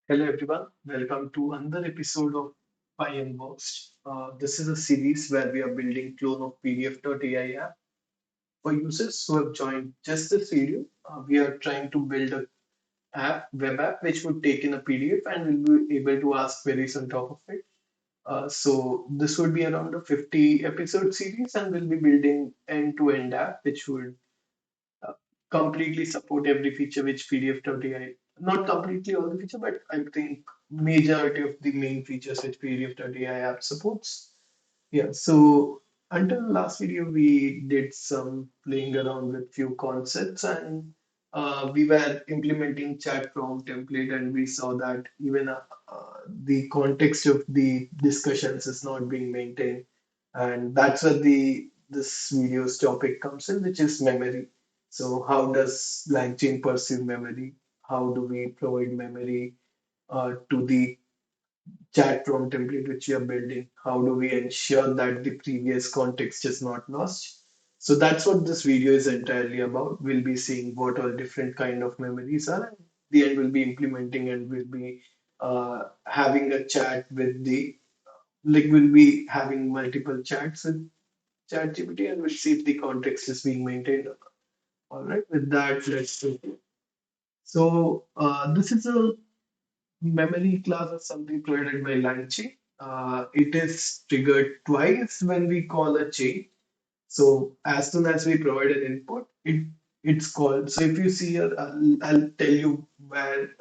Hello everyone, welcome to another episode of Pi Unboxed. This is a series where we are building clone of PDF.ai app. For users who have joined just this video, we are trying to build a web app which would take in a PDF and will be able to ask queries on top of it. So this would be around a 50 episode series and we'll be building end-to-end app which would uh, completely support every feature which PDF.ai, not completely all the feature, but I think majority of the main features which PDF.ai app supports. Yeah, so until last video, we did some playing around with few concepts and we were implementing chat prompt template and we saw that even the context of the discussions is not being maintained. And that's where the this video's topic comes in, which is memory. So how does LangChain perceive memory? How do we provide memory to the chat prompt template which you are building? How do we ensure that the previous context is not lost? So that's what this video is entirely about. We'll be seeing what all different kind of memories are. And the end we'll be implementing and we'll be having a chat with the we'll be having multiple chats with ChatGPT and we'll see if the context is being maintained. All right, with that, let's do it. So this is a memory class or something provided by LangChain. It is triggered twice when we call a chain. So as soon as we provide an input, it's called. So if you see here, I'll tell you where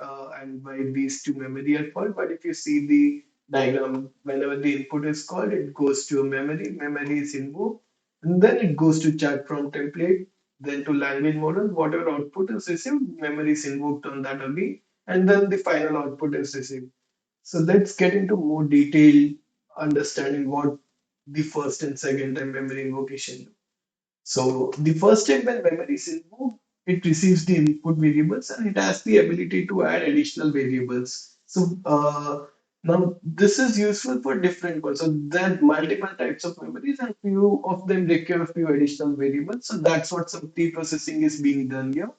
and why these two memory are called. But if you see the diagram, whenever the input is called, it goes to a memory. Memory is invoked, and then it goes to chat prompt template, then to language model. Whatever output is received, memory is invoked on that again, and then the final output is received. So let's get into more detailed understanding what the first and second time memory invocation do. So the first time when memory is invoked, it receives the input variables and it has the ability to add additional variables. So now this is useful for different ones. So there are multiple types of memories and few of them require a few additional variables. So that's what some pre-processing is being done here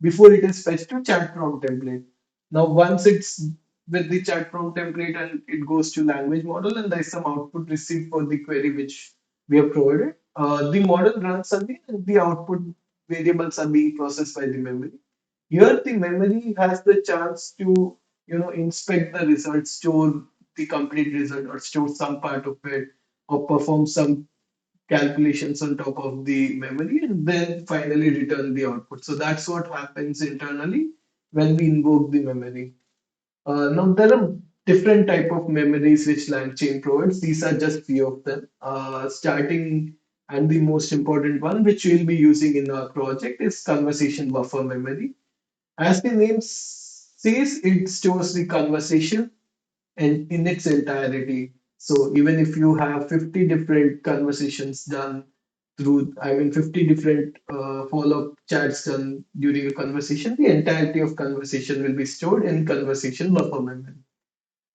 before it is fetched to chat prompt template. Now once it's with the chat prompt template and it goes to language model and there is some output received for the query which we have provided. The model runs again and the output variables are being processed by the memory. Here the memory has the chance to inspect the result, store the complete result or store some part of it or perform some calculations on top of the memory and then finally return the output. So that's what happens internally when we invoke the memory. Now there are different type of memories which LangChain provides. These are just few of them. Starting and the most important one which we'll be using in our project is conversation buffer memory. As the name says, it stores the conversation and in its entirety. So even if you have 50 different conversations done through, I mean, 50 different follow-up chats done during a conversation, the entirety of conversation will be stored in conversation buffer memory.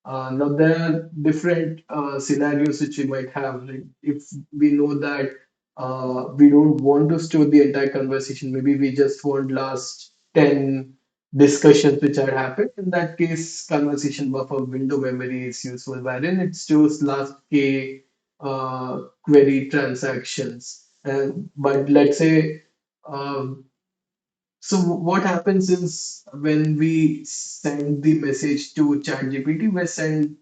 Now there are different scenarios which we might have. Like if we know that we don't want to store the entire conversation, maybe we just want last 10 discussions which are happened. In that case, conversation buffer window memory is useful, wherein it stores last k query transactions. And but let's say um, so what happens is when we send the message to ChatGPT, we send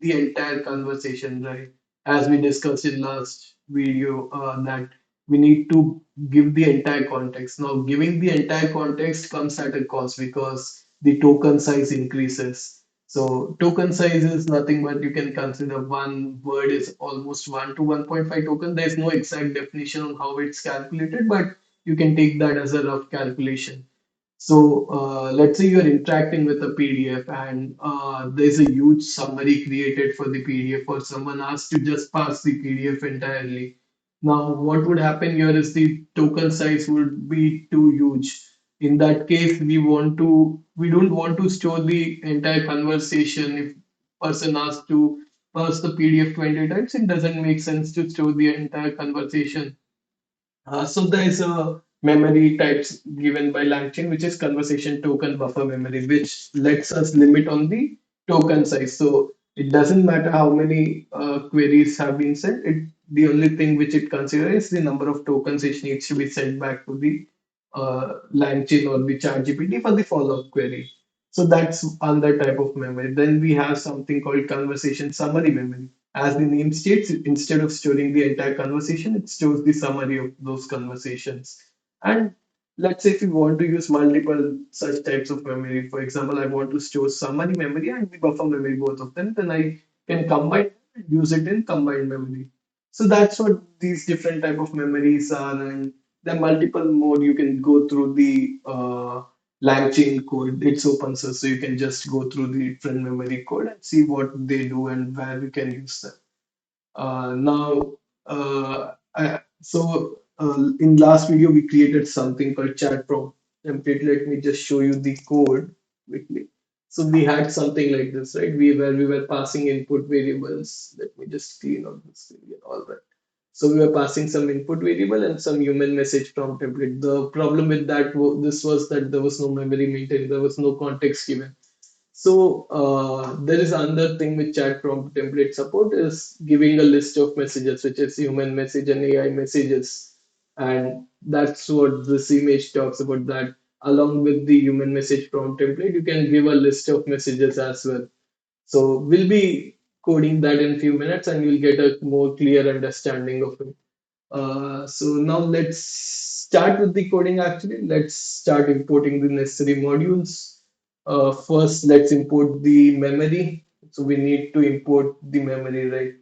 the entire conversation, right? As we discussed in last video, that we need to give the entire context. Now, giving the entire context comes at a cost because the token size increases. So token size is nothing but you can consider one word is almost 1 to 1.5 token. There's no exact definition on how it's calculated, but you can take that as a rough calculation. So let's say you're interacting with a PDF and there's a huge summary created for the PDF or someone asked to just pass the PDF entirely. Now, what would happen here is the token size would be too huge. In that case, we don't want to store the entire conversation. If person asks to pass the PDF 20 times, it doesn't make sense to store the entire conversation. So there is a memory types given by LangChain, which is conversation token buffer memory, which lets us limit on the token size. So it doesn't matter how many queries have been sent. The only thing which it considers is the number of tokens which needs to be sent back to the LangChain or the ChatGPT for the follow-up query. So that's another type of memory. Then we have something called conversation summary memory. As the name states, instead of storing the entire conversation, it stores the summary of those conversations. And let's say if you want to use multiple such types of memory, for example, I want to store summary memory and the buffer memory, both of them, then I can combine and use it in combined memory. So that's what these different type of memories are, and there are multiple mode. You can go through the LangChain code. It's open source, so you can just go through the different memory code and see what they do and where you can use them. Now, in last video, we created something called chat prompt template. Let me just show you the code quickly. So we had something like this, right? We were passing input variables. Let me just clean up this area. All right. So we were passing some input variable and some human message prompt template. The problem with that this was that there was no memory maintained. There was no context given. So there is another thing with chat prompt template support is giving a list of messages, which is human message and AI messages. And that's what this image talks about, that along with the human message prompt template, you can give a list of messages as well. So we'll be coding that in a few minutes and you'll get a more clear understanding of it. So now let's start with the coding actually. Let's start importing the necessary modules. First, let's import the memory. So we need to import the memory, right?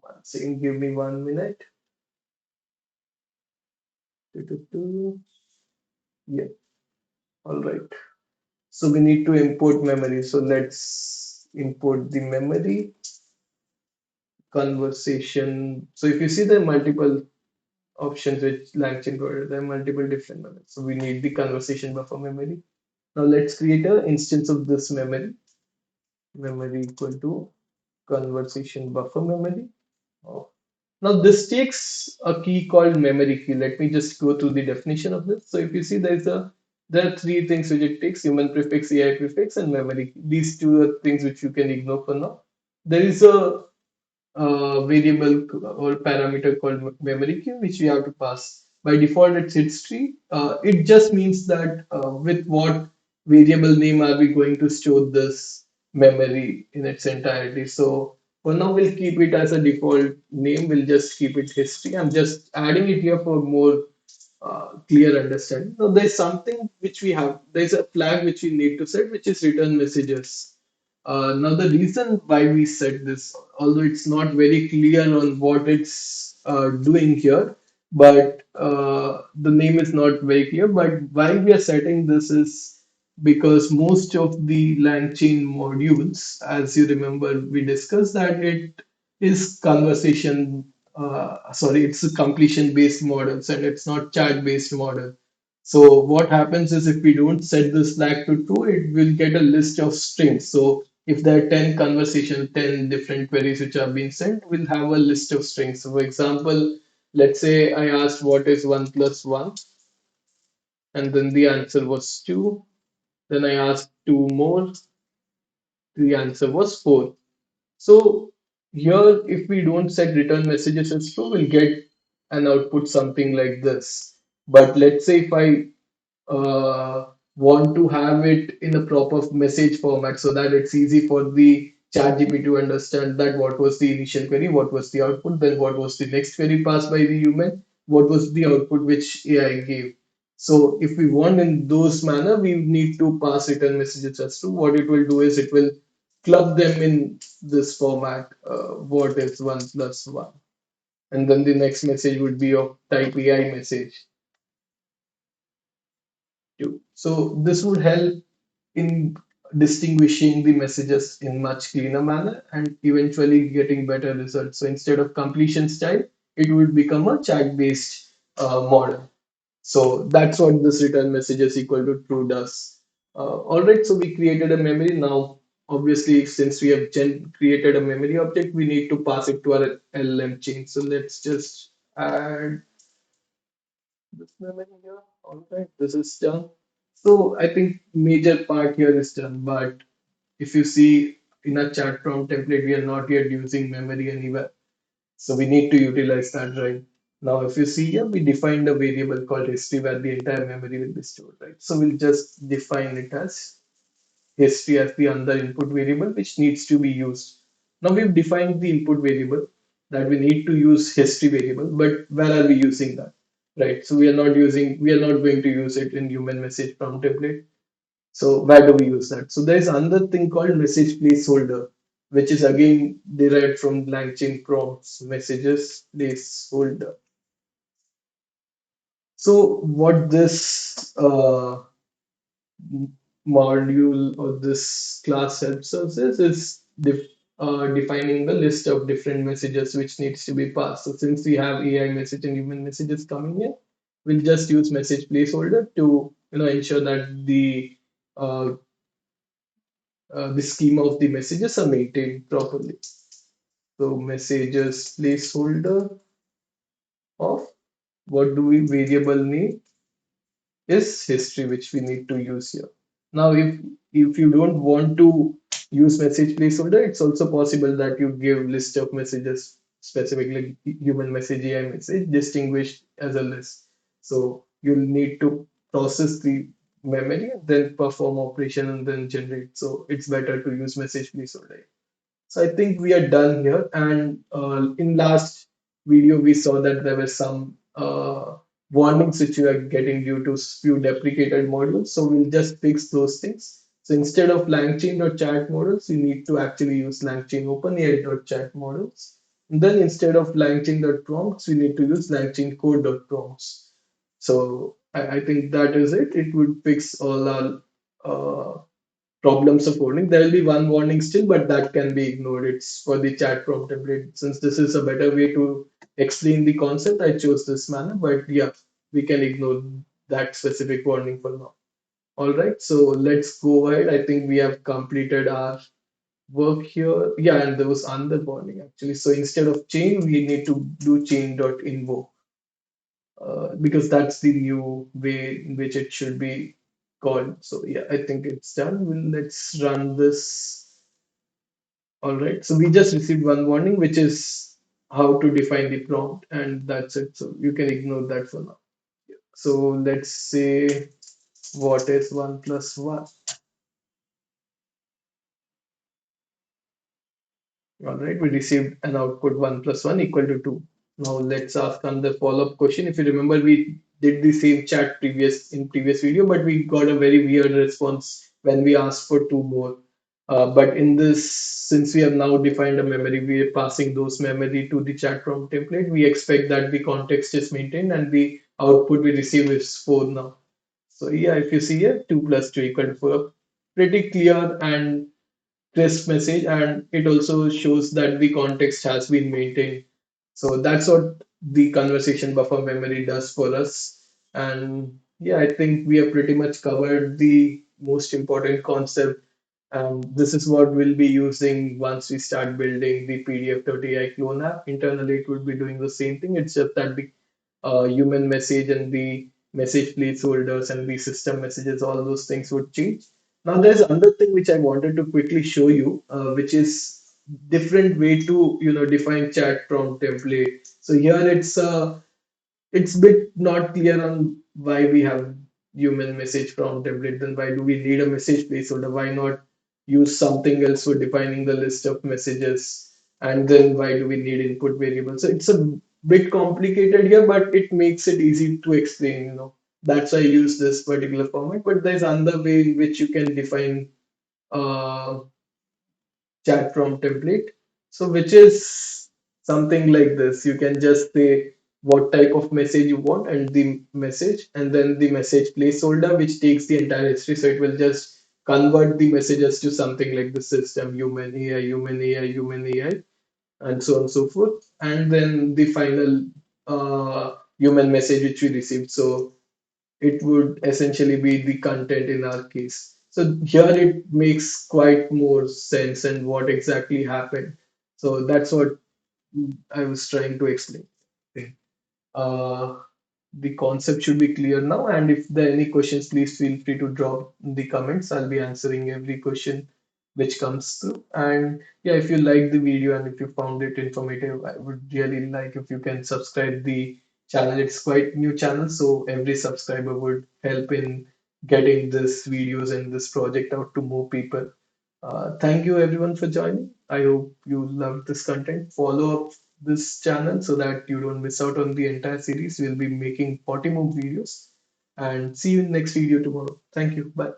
One second, give me 1 minute. Doo-doo-doo. Yeah, all right. So we need to import memory. So let's import the memory conversation. So if you see the multiple options which LangChain provided, there are multiple different memories. So we need the conversation buffer memory. Now let's create an instance of this memory. Memory equal to conversation buffer memory. Oh. Now this takes a key called memory key. Let me just go through the definition of this. So if you see there are three things which it takes: human prefix, AI prefix, and memory key. These two are things which you can ignore for now. There is a variable or parameter called memory queue, which we have to pass. By default, it's history. It just means that with what variable name are we going to store this memory in its entirety. So for now, we'll keep it as a default name. We'll just keep it history. I'm just adding it here for more clear understanding. Now, there's something which we have. There's a flag which we need to set, which is return messages. Now, the reason why we set this, although it's not very clear on what it's doing here, but the name is not very clear. But why we are setting this is because most of the LangChain modules, as you remember, we discussed that it is it's a completion based models and it's not chat based model. So what happens is if we don't set this flag to true, it will get a list of strings. So if there are 10 conversation, 10 different queries which are being sent, we'll have a list of strings. So for example, let's say I asked what is 1 plus 1, and then the answer was 2. Then I asked two more, the answer was 4. So here, if we don't set return messages as true, we'll get an output something like this. But let's say if I want to have it in a proper message format so that it's easy for the ChatGPT to understand that what was the initial query, what was the output, then what was the next query passed by the human, what was the output which AI gave. So if we want in those manner, we need to pass return messages as to what it will do is it will club them in this format. What is 1 plus 1? And then the next message would be of type AI message too. So this would help in distinguishing the messages in much cleaner manner and eventually getting better results. So instead of completion style, it would become a chat based model. So that's what this return messages equal to true does. All right, so we created a memory. Now, obviously, since we have created a memory object, we need to pass it to our LLM chain. So let's just add this memory here. All right, this is done. So I think major part here is done. But if you see, in a chat prompt template, we are not yet using memory anywhere. So we need to utilize that, right? Now, if you see here, we defined a variable called history where the entire memory will be stored, right? So we'll just define it as history as the other input variable which needs to be used. Now we've defined the input variable that we need to use history variable, but where are we using that? Right. So we are not going to use it in human message prompt template. So where do we use that? So there's another thing called message placeholder, which is again derived from LangChain prompts, messages placeholder. So what this module or this class helps us is defining the list of different messages which needs to be passed. So since we have AI message and human messages coming in, we'll just use message placeholder to ensure that the schema of the messages are maintained properly. So messages placeholder of what do we variable name is history, which we need to use here. Now, if you don't want to use message placeholder, it's also possible that you give list of messages, specifically human message, AI message, distinguished as a list. So you'll need to process the memory and then perform operation and then generate. So it's better to use message placeholder. So I think we are done here. And in last video, we saw that there were some warnings which you are getting due to few deprecated modules. So we'll just fix those things. So instead of LangChain.chat models, you need to actually use LangChain OpenAI.chat models. And then instead of LangChain.prompts, we need to use LangChain code.prompts. So I think that is it. It would fix all our problems of coding. There will be one warning still, but that can be ignored. It's for the chat prompt template. Since this is a better way to explain the concept, I chose this manner. But yeah, we can ignore that specific warning for now. All right, so let's go ahead. I think we have completed our work here. Yeah, and there was another warning actually. So instead of chain, we need to do chain.invoke because that's the new way in which it should be called. So yeah, I think it's done. Let's run this. All right. So we just received one warning, which is how to define the prompt, and that's it. So you can ignore that for now. So let's say what is one plus one. All right, we received an output 1 plus 1 equal to 2. Now let's ask another follow-up question. If you remember, we did the same chat in previous video, but we got a very weird response when we asked for two more. But in this, since we have now defined a memory, we are passing those memory to the chat prompt template. We expect that the context is maintained and the output we receive is 4 now. So yeah, if you see here, 2 plus 2 equal to 4, pretty clear and crisp message, and it also shows that the context has been maintained. So that's what the conversation buffer memory does for us. And yeah, I think we have pretty much covered the most important concept. And this is what we'll be using once we start building the PDF.ai clone app. Internally, it would be doing the same thing. It's just that the human message and the message placeholders and the system messages, all those things would change. Now, there's another thing which I wanted to quickly show you, which is different way to define chat prompt template. So here it's bit not clear on why we have human message prompt template. Then why do we need a message placeholder? Why not use something else for defining the list of messages? And then why do we need input variables? So it's a bit complicated here, but it makes it easy to explain. That's why I use this particular format. But there's another way in which you can define uh, chat prompt template. So which is something like this. You can just say what type of message you want and the message, and then the message placeholder, which takes the entire history. So it will just convert the messages to something like the system, human AI, human AI, human AI, and so on and so forth. And then the final human message which we received. So it would essentially be the content in our case. So here it makes quite more sense and what exactly happened. So that's what I was trying to explain. Okay. Uh, the concept should be clear now. And if there are any questions, please feel free to drop in the comments. I'll be answering every question which comes through. And yeah, if you like the video and if you found it informative, I would really like if you can subscribe the channel. It's quite new channel, so every subscriber would help in getting this videos and this project out to more people. Thank you everyone for joining. I hope you loved this content. Follow up this channel so that you don't miss out on the entire series. We'll be making 40 more videos and see you in next video tomorrow. Thank you. Bye.